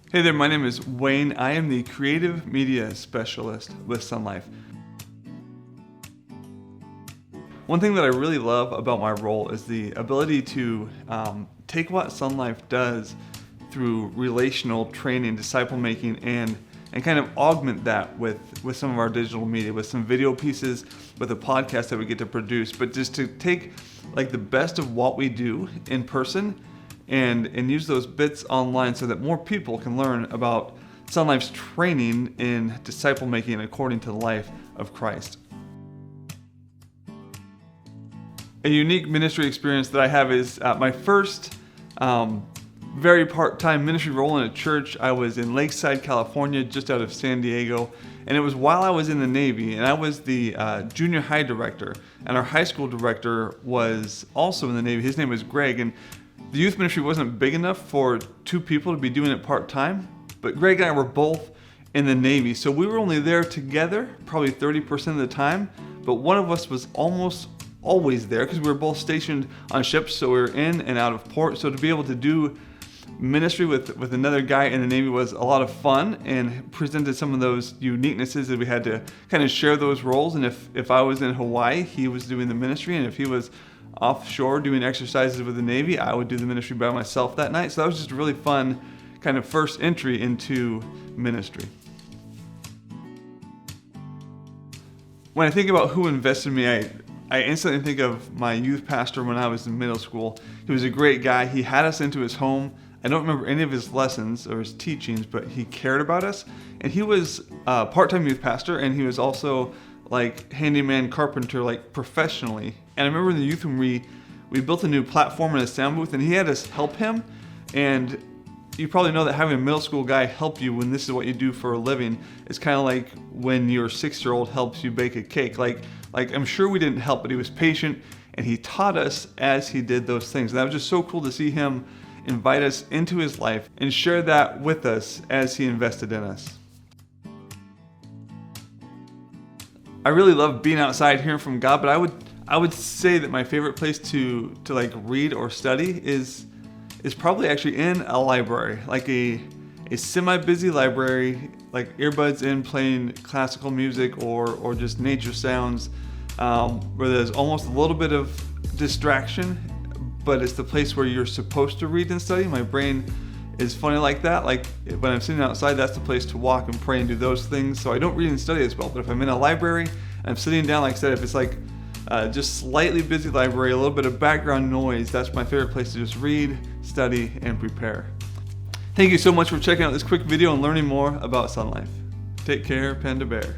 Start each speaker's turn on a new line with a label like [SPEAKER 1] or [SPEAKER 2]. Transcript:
[SPEAKER 1] Hey there, my name is Wayne. I am the Creative Media Specialist with Sonlife. One thing that I really love about my role is the ability to take what Sonlife does through relational training, disciple making, and kind of augment that with some of our digital media, with some video pieces, with a podcast that we get to produce, but just to take like the best of what we do in person and use those bits online so that more people can learn about Sonlife's training in disciple making according to the life of Christ. A unique ministry experience that I have is my first very part-time ministry role in a church. I was in Lakeside, California, just out of San Diego, and it was while I was in the Navy, and I was the junior high director, and our high school director was also in the Navy. His name was Greg, and the youth ministry wasn't big enough for two people to be doing it part-time, but Greg and I were both in the Navy, so we were only there together probably 30% of the time, but one of us was almost always there because we were both stationed on ships, so we were in and out of port. So to be able to do ministry with another guy in the Navy was a lot of fun and presented some of those uniquenesses that we had to kind of share those roles. And if I was in Hawaii, he was doing the ministry, and if he was offshore doing exercises with the Navy, I would do the ministry by myself that night. So that was just a really fun kind of first entry into ministry. When I think about who invested in me, I instantly think of my youth pastor when I was in middle school. He was a great guy. He had us into his home. I don't remember any of his lessons or his teachings, but he cared about us. And he was a part-time youth pastor, and he was also like handyman carpenter, like professionally. And I remember in the youth room, we built a new platform in a sound booth, and he had us help him. And you probably know that having a middle school guy help you when this is what you do for a living is kind of like when your 6-year-old helps you bake a cake. Like I'm sure we didn't help, but he was patient, and he taught us as he did those things. And that was just so cool to see him invite us into his life and share that with us as he invested in us. I really love being outside hearing from God, but I would say that my favorite place to like read or study is probably actually in a library, like a semi-busy library, like earbuds in, playing classical music or just nature sounds, where there's almost a little bit of distraction, but it's the place where you're supposed to read and study. My brain is funny like that. Like when I'm sitting outside, that's the place to walk and pray and do those things. So I don't read and study as well. But if I'm in a library and I'm sitting down, like I said, if it's like just slightly busy library, a little bit of background noise, that's my favorite place to just read, study, and prepare. Thank you so much for checking out this quick video and learning more about Sonlife. Take care, Panda Bear.